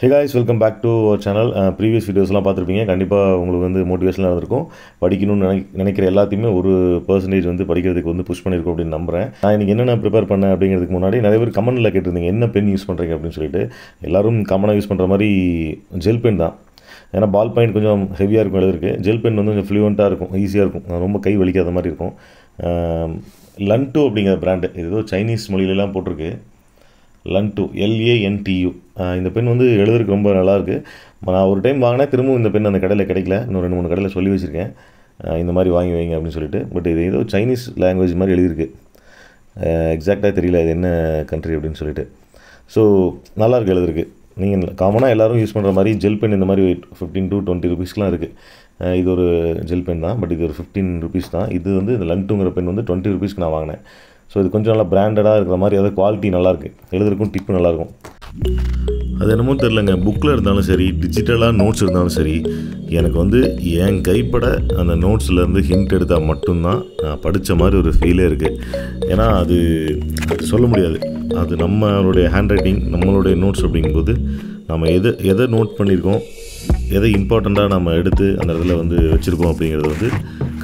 Hey guys, welcome back to our channel. Previous வீடியோஸ்லாம் பார்த்துருப்பீங்க. கண்டிப்பாக உங்களுக்கு வந்து மோட்டிவேஷனாக இருந்திருக்கும். படிக்கணும்னு நினைக்கிற எல்லாத்தையுமே ஒரு பர்சன்டேஜ் வந்து படிக்கிறதுக்கு வந்து புஷ் பண்ணியிருக்கோம் அப்படின்னு நம்புகிறேன். நான் இன்றைக்கி என்னென்ன ப்ரிப்பேர் பண்ணேன் அப்படிங்கிறதுக்கு முன்னாடி நிறைய பேர் கமெண்ட்டில் கேட்டிருந்தீங்க என்ன பென் யூஸ் பண்ணுறீங்க அப்படின்னு சொல்லிட்டு. எல்லோரும் காமனாக யூஸ் பண்ணுற மாதிரி ஜெல் பென் தான். ஏன்னா பால் பாயிண்ட் கொஞ்சம் ஹெவியாக இருக்கும் எழுதுருக்கு. ஜெல் பென் வந்து கொஞ்சம் ஃப்ளூவெண்ட்டாக இருக்கும், ஈஸியாக இருக்கும், ரொம்ப கை வலிக்காத மாதிரி இருக்கும். லன்டூ அப்படிங்கிற பிராண்டு, இது ஏதோ சைனீஸ் மொழியிலலாம் போட்டிருக்கு. லன்டூ, LANTU. இந்த பென் வந்து எழுதுறதுக்கு ரொம்ப நல்லாயிருக்கு. நான் ஒரு டைம் வாங்கினேன், திரும்பவும் இந்த பென் அந்த கடையில் கிடைக்கல. இன்னும் 2-3 கடையில் சொல்லி வச்சுருக்கேன் இந்த மாதிரி வாங்கி வைங்க அப்படின்னு சொல்லிட்டு. பட் இது ஏதோ சைனீஸ் லாங்குவேஜ் மாதிரி எழுதியிருக்கு. எக்ஸாக்டாக தெரியல இது என்ன கண்ட்ரி அப்படின்னு சொல்லிட்டு. ஸோ நல்லாயிருக்கு எழுதுறதுக்கு. நீங்கள் காமனாக எல்லோரும் யூஸ் பண்ணுற மாதிரி ஜெல் பென் இந்த மாதிரி 15 to 20 ரூபீஸ்லாம் இருக்குது. இது ஒரு ஜெல் பென் தான், பட் இது ஒரு 15 ரூபீஸ் தான். இது வந்து இந்த லன்டூங்கிற பென் வந்து 20 ரூபீஸ்க்கு நான் வாங்கினேன். ஸோ இது கொஞ்சம் நல்லா பிராண்டடாக இருக்கிற மாதிரி, அதாவது குவாலிட்டி நல்லாயிருக்கு, எழுதுறதுக்கும் டிப்பு நல்லாயிருக்கும். அது என்னமோ தெரிலங்க, புக்கில் இருந்தாலும் சரி, டிஜிட்டலாக நோட்ஸ் இருந்தாலும் சரி, எனக்கு வந்து என் கைப்பட அந்த நோட்ஸ்லேருந்து ஹிண்ட் எடுத்தால் மட்டும்தான் நான் படித்த மாதிரி ஒரு ஃபீலே இருக்குது. ஏன்னா அது சொல்ல முடியாது. அது நம்மளுடைய ஹேண்ட் ரைட்டிங், நம்மளுடைய நோட்ஸ் அப்படிங்கும்போது நம்ம எதை நோட் பண்ணியிருக்கோம், எதை இம்பார்ட்டண்ட்டாக நம்ம எடுத்து அந்த இடத்துல வந்து வச்சுருக்கோம் அப்படிங்கிறது வந்து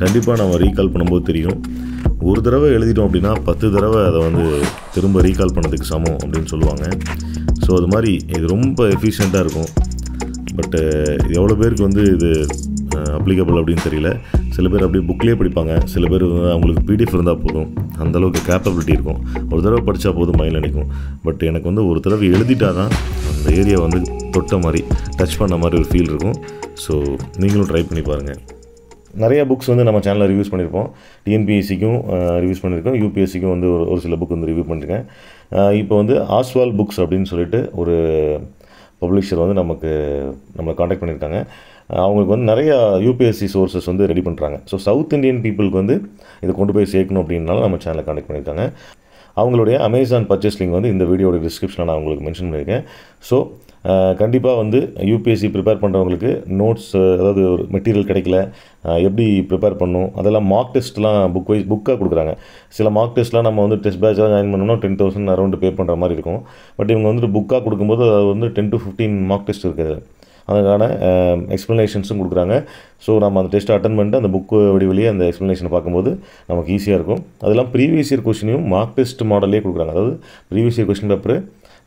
கண்டிப்பாக நம்ம ரீகால் பண்ணும்போது தெரியும். ஒரு தடவை எழுதிட்டோம் அப்படின்னா 10 தடவை அதை வந்து திரும்ப ரீகால் பண்ணதுக்கு சமம் அப்படின்னு சொல்லுவாங்க. ஸோ அது மாதிரி இது ரொம்ப எஃபிஷியண்ட்டாக இருக்கும். பட்டு எவ்வளோ பேருக்கு வந்து இது அப்ளிகபிள் அப்படின்னு தெரியல. சில பேர் அப்படியே புக்லேயே படிப்பாங்க, சில பேர் அவங்களுக்கு PDF இருந்தால் போதும், அந்தளவுக்கு கேப்பபிலிட்டி இருக்கும். ஒரு தடவை படித்தா போதும் மைண்டில் நினைக்கும். பட் எனக்கு வந்து ஒரு தடவை எழுதிட்டால் தான் அந்த ஏரியா வந்து தொட்ட மாதிரி, டச் பண்ண மாதிரி ஒரு ஃபீல் இருக்கும். ஸோ நீங்களும் ட்ரை பண்ணி பாருங்கள். நிறைய புக்ஸ் வந்து நம்ம சேனலில் ரிவ்யூஸ் பண்ணியிருப்போம். TNPSCக்கும் ரிவ்யூஸ் பண்ணியிருக்கோம், UPSCக்கும் வந்து ஒரு சில புக் வந்து ரிவ்யூ பண்ணியிருக்கேன். இப்போ வந்து ஆஸ்வால் புக்ஸ் அப்படின்னு சொல்லிட்டு ஒரு பப்ளிஷர் வந்து நம்மளை காண்டாக்ட் பண்ணியிருக்காங்க. அவங்களுக்கு வந்து நிறையா UPSC சோர்ஸஸ் வந்து ரெடி பண்ணுறாங்க. ஸோ சவுத் இந்தியன் பீப்புளுக்கு வந்து இதை கொண்டு போய் சேர்க்கணும் அப்படின்னாலும் நம்ம சேனலை காண்டாக்ட் பண்ணியிருக்காங்க. அவங்களுடைய அமேசான் பர்ச்சேஸ் லிங்க் வந்து இந்த வீடியோட டிஸ்கிரிப்ஷனில் நான் உங்களுக்கு மென்ஷன் பண்ணியிருக்கேன். ஸோ கண்டிப்பாக வந்து UPSC ப்ரிப்பேர் பண்ணுறவங்களுக்கு நோட்ஸ், அதாவது ஒரு மெட்டீரியல் கிடைக்கல, எப்படி ப்ரிப்பேர் பண்ணணும், அதெல்லாம் மார்க் டெஸ்ட்லாம் புக்காக கொடுக்குறாங்க. சில மார்க் டெஸ்ட்லாம் நம்ம வந்து டெஸ்ட் பேட்சாக ஜாயின் பண்ணோம்னா 10,000 அரௌண்ட் பே பண்ணுற மாதிரி இருக்கும். பட் இவங்க வந்துட்டு புக்காக கொடுக்கும்போது அது வந்து 10 to 15 மார்க் டெஸ்ட் இருக்குது. அதுக்கான எக்ஸ்ப்ளனேஷன்ஸும் கொடுக்குறாங்க. ஸோ நம்ம அந்த டெஸ்ட்டை அட்டன் பண்ணிட்டு அந்த புக்கு வழியே அந்த எக்ஸ்ப்ளனேஷனை பார்க்கும்போது நமக்கு ஈஸியாக இருக்கும். அதெல்லாம் ப்ரீவியஸ் இயர் கொஸ்டினையும் மார்க் டெஸ்ட் மாடலே கொடுக்குறாங்க. அதாவது previous year question paper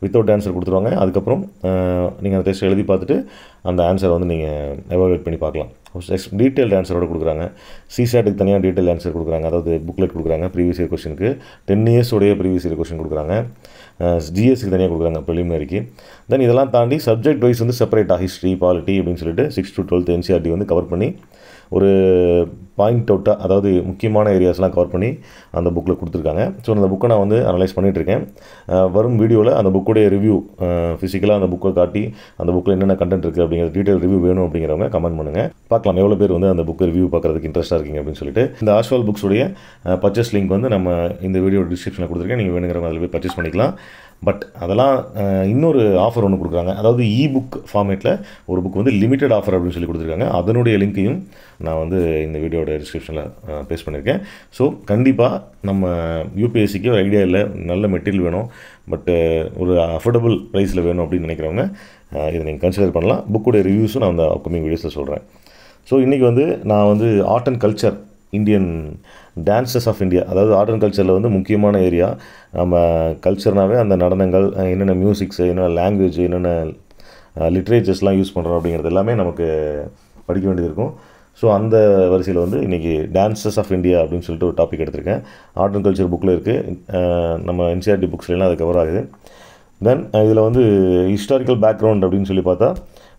without answer கொடுத்துருவாங்க. அதுக்கப்புறம் நீங்கள் அந்த டெஸ்ட் எழுதி பார்த்துட்டு அந்த ஆன்சரை வந்து நீங்கள் எவாலுவேட் பண்ணி பார்க்கலாம். டீட்டெயில்டு ஆன்சரோடு கொடுக்குறாங்க. CSATக்கு தனியாக டீட்டெயில் ஆன்சர் கொடுக்குறாங்க, அதாவது புக்லெட் கொடுக்குறாங்க. ப்ரீவியஸ் இயர் கொஸ்டினுக்கு 10 இயர்ஸோடைய ப்ரீவியஸ் இயர் கொஸ்டின் கொடுக்குறாங்க. GSக்கு தனியாக கொடுக்குறாங்க ப்ரிலிமினரிக்கு. தென் இதெல்லாம் தாண்டி சப்ஜெக்ட் வைஸ் வந்து செப்பரேட்டாக ஹிஸ்ட்ரி, பாலிட்டி அப்படின்னு சொல்லிட்டு 6th to 12th NCERT வந்து கவர் பண்ணி ஒரு பாயிண்ட் அவுட்டாக, அதாவது முக்கியமான ஏரியாஸ்லாம் கவர் பண்ணி அந்த புக்கில் கொடுத்துருக்காங்க. ஸோ அந்த புக்கை நான் வந்து அனலைஸ் பண்ணிகிட்ருக்கேன். வரும் வீடியோவில் அந்த புக்குடைய ரிவ்யூ, ஃபிசிக்கலாக அந்த புக்கை காட்டி அந்த புக்கில் என்னென்ன கண்டென்ட் இருக்குது அப்படிங்கிற டீட்டெயில் ரிவ்யூ வேணும் அப்படிங்கிறவங்க கமெண்ட் பண்ணுங்கள். பார்க்கலாம் எவ்வளோ பேர் வந்து அந்த புக்கை ரிவ்யூ பார்க்குறதுக்கு இன்ட்ரெஸ்ட்டாக இருக்கீங்க அப்படின்னு சொல்லிட்டு. இந்த ஆஸ்வால் புக்ஸுடைய பர்ச்சேஸ் லிங்க் வந்து நம்ம இந்த வீடியோ டிஸ்கிரிப்ஷனில் கொடுத்துருக்கேன். நீங்கள் வேணுங்கிறவங்க அதில் போய் பர்ச்சேஸ் பண்ணிக்கலாம். பட் அதெல்லாம் இன்னொரு ஆஃபர் ஒன்று கொடுக்குறாங்க. அதாவது இ-புக் ஃபார்மேட்டில் ஒரு புக் வந்து லிமிட்டட் ஆஃபர் அப்படின்னு சொல்லி கொடுத்துருக்காங்க. அதனுடைய லிங்க்கையும் நான் வந்து இந்த வீடியோட டிஸ்கிரிப்ஷனில் பேஸ்ட் பண்ணியிருக்கேன். ஸோ கண்டிப்பாக நம்ம UPSCக்கு ஒரு ஐடியா இல்லை, நல்ல மெட்டீரியல் வேணும், பட் ஒரு அஃபோர்டபுள் ப்ரைஸில் வேணும் அப்படின்னு நினைக்கிறவங்க இதை நீங்கள் கன்சிடர் பண்ணலாம். புக்குடைய ரிவ்யூஸும் நான் அந்த அப்கமிங் வீடியோஸில் சொல்கிறேன். ஸோ இன்றைக்கி வந்து நான் வந்து art and culture, Indian dances of India, அதாவது ஆர்ட் அண்ட் கல்ச்சரில் வந்து முக்கியமான ஏரியா. நம்ம கல்ச்சர்னாவே அந்த நடனங்கள், என்னென்ன மியூசிக்ஸு, என்னென்ன லாங்குவேஜ், என்னென்ன லிட்ரேச்சர்ஸ்லாம் யூஸ் பண்ணுறோம் அப்படிங்கிறது எல்லாமே நமக்கு படிக்க வேண்டியது இருக்கும். ஸோ அந்த வரிசையில் வந்து இன்றைக்கி டான்ஸஸ் ஆஃப் இந்தியா அப்படின்னு சொல்லிட்டு ஒரு டாபிக் எடுத்திருக்கேன். ஆர்ட் அண்ட் கல்ச்சர் புக்கில் இருக்குது, நம்ம NCERT புக்ஸ்லாம் அது கவர் ஆகுது. தென் இதில் வந்து ஹிஸ்டாரிக்கல் பேக்ரவுண்ட் அப்படின்னு சொல்லி பார்த்தா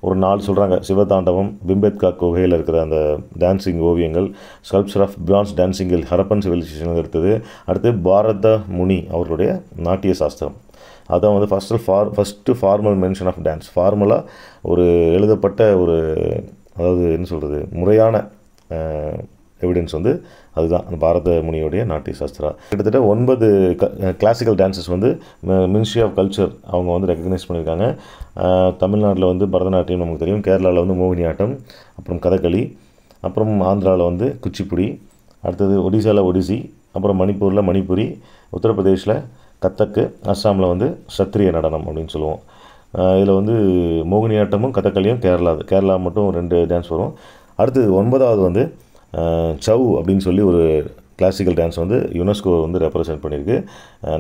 ஒரு 4 சொல்கிறாங்க. சிவதாண்டவம், பிம்பேத்கா குகையில் இருக்கிற அந்த டான்ஸிங் ஓவியங்கள், ஸ்கல்ப்சர் ஆஃப் பிரான்ஸ் டான்ஸிங்கில் ஹரப்பன் சிவிலைசேஷன் எடுத்தது. அடுத்து பாரத முனி அவர்களுடைய நாட்டிய சாஸ்திரம். அதான் வந்து first formal mention of dance. ஃபார்மலாக ஒரு எழுதப்பட்ட ஒரு, அதாவது என்ன சொல்கிறது, முறையான எவிடன்ஸ் வந்து அதுதான் அந்த பாரத முனியோடைய நாட்டிய சாஸ்திரா. கிட்டத்தட்ட 9 கிளாசிக்கல் டான்ஸஸ் வந்து மினிஸ்ட்ரி ஆஃப் கல்ச்சர் அவங்க வந்து ரெக்கக்னைஸ் பண்ணியிருக்காங்க. தமிழ்நாட்டில் வந்து பரதநாட்டியம் நமக்கு தெரியும், கேரளாவில் வந்து மோகினியாட்டம், அப்புறம் கதகளி, அப்புறம் ஆந்திராவில் வந்து குச்சிப்புடி, அடுத்தது ஒடிசாவில் ஒடிசி, அப்புறம் மணிப்பூரில் மணிப்புரி, உத்தரப்பிரதேஷில் கத்தக்கு, அஸ்ஸாமில் வந்து சத்திரிய நடனம் அப்படின்னு சொல்லுவோம். இதில் வந்து மோகினியாட்டமும் கதகளியும் கேரளா மட்டும் 2 டான்ஸ் வரும். அடுத்து 9வது வந்து சவ் அப்படின்னு சொல்லி ஒரு கிளாசிக்கல் டான்ஸ் வந்து யுனெஸ்கோ வந்து ரெப்ரசென்ட் பண்ணியிருக்கு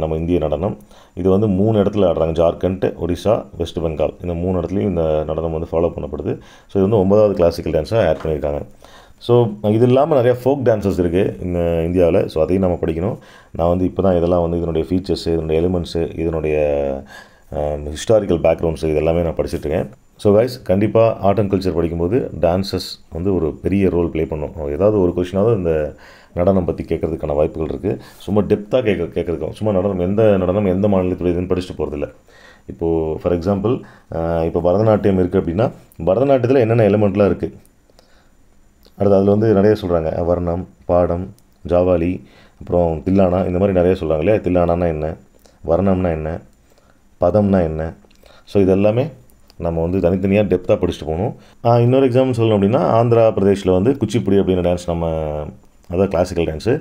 நம்ம இந்திய நடனம். இது வந்து 3 இடத்துல ஆடுறாங்க. ஜார்க்கண்ட், ஒடிசா, வெஸ்ட் பெங்கால், இந்த 3 இடத்துலையும் இந்த நடனம் வந்து ஃபாலோ பண்ணப்படுது. ஸோ இது வந்து 9வது கிளாசிக்கல் டான்ஸாக ஆட் பண்ணியிருக்காங்க. ஸோ இது இல்லாமல் நிறையா ஃபோக் டான்ஸஸ் இருக்குது இந்த இந்தியாவில். ஸோ அதையும் நம்ம படிக்கணும். நான் வந்து இப்போ தான் இதெல்லாம் வந்து இதனுடைய ஃபீச்சர்ஸு, இதனுடைய எலிமெண்ட்ஸு, இதனுடைய ஹிஸ்டாரிக்கல் பேக்ரவுண்ட்ஸு இது எல்லாமே நான் படிச்சுட்ருக்கேன். ஸோ கைஸ், கண்டிப்பாக ஆர்ட் அண்ட் கல்ச்சர் படிக்கும்போது டான்ஸஸ் வந்து ஒரு பெரிய ரோல் ப்ளே பண்ணும். ஏதாவது ஒரு கொஷினாவது இந்த நடனம் பற்றி கேட்குறதுக்கான வாய்ப்புகள் இருக்குது. சும்மா டெப்த்தாக கேட்குறதுக்கும் சும்மா நடனம் எந்த மாநிலத்துடையதுன்னு படிச்சுட்டு போகிறதில்ல. இப்போது ஃபார் எக்ஸாம்பிள் இப்போ பரதநாட்டியம் இருக்குது அப்படின்னா பரதநாட்டியத்தில் என்னென்ன எலிமெண்ட்லாம் இருக்குது, அடுத்து அதில் வந்து நிறைய சொல்கிறாங்க. வர்ணம், பாடம், ஜாவாலி, அப்புறம் தில்லானா, இந்த மாதிரி நிறைய சொல்கிறாங்க இல்லையா. தில்லானானா என்ன, வர்ணம்னா என்ன, பதம்னா என்ன. ஸோ இது எல்லாமே நம்ம வந்து தனித்தனியாக டெப்த்தாக படிச்சுட்டு போகணும். இன்னொரு எக்ஸாம்பிள் சொல்லணும் அப்படின்னா ஆந்திரா பிரதேஷில் வந்து குச்சிப்புடி அப்படிங்கிற டான்ஸ் அதாவது கிளாசிக்கல் டான்ஸு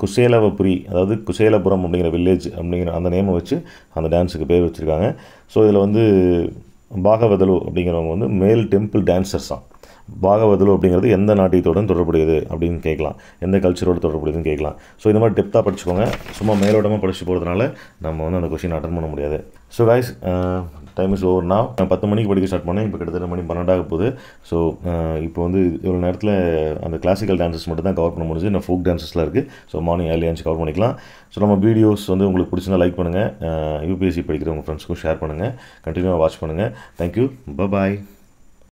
குசேலவபுரி, அதாவது குசேலபுரம் அப்படிங்கிற வில்லேஜ் அப்படிங்கிற அந்த நேமை வச்சு அந்த டான்ஸுக்கு பேர் வச்சுருக்காங்க. ஸோ இதில் வந்து பாகவதலு அப்படிங்கிறவங்க வந்து மேல் டெம்பிள் டான்ஸர்ஸ் தான். பாகவதலு அப்படிங்கிறது எந்த நாட்டியத்துடன் தொடர்புடையது அப்படின்னு கேட்கலாம், எந்த கல்ச்சரோடு தொடர்புடையதுன்னு கேட்கலாம். ஸோ இந்த மாதிரி டெப்த்தாக படிச்சுக்கோங்க. சும்மா மேலோட்டமாக படிச்சு போகிறதுனால நம்ம வந்து அந்த கொஷின் அட்டன் பண்ண முடியாது. So guys, time is over நான் 10 மணிக்கு படிக்க ஸ்டார்ட் பண்ணேன். இப்போ கிட்டத்தட்ட மணி 12 போகுது. ஸோ இப்போ வந்து இவ்வளோ நேரத்தில் அந்த கிளாசிக்கல் டான்ஸஸ் மட்டும் தான் கவர் பண்ண முடிஞ்சு. இன்னும் ஃபோக் டான்ஸஸ்லாம் இருக்குது. ஸோ மார்னிங் ஏர்லி ஏஞ்சி கவர் பண்ணிக்கலாம். ஸோ நம்ம வீடியோஸ் வந்து உங்களுக்கு பிடிச்சிருந்தா லைக் பண்ணுங்கள். யூபிஎஸ்சி படிக்கிற உங்கள் ஃப்ரெண்ட்ஸ்க்கும் ஷேர் பண்ணுங்கள். கண்டினியூவாக வாட்ச் பண்ணுங்கள். தேங்க்யூ. பாய்.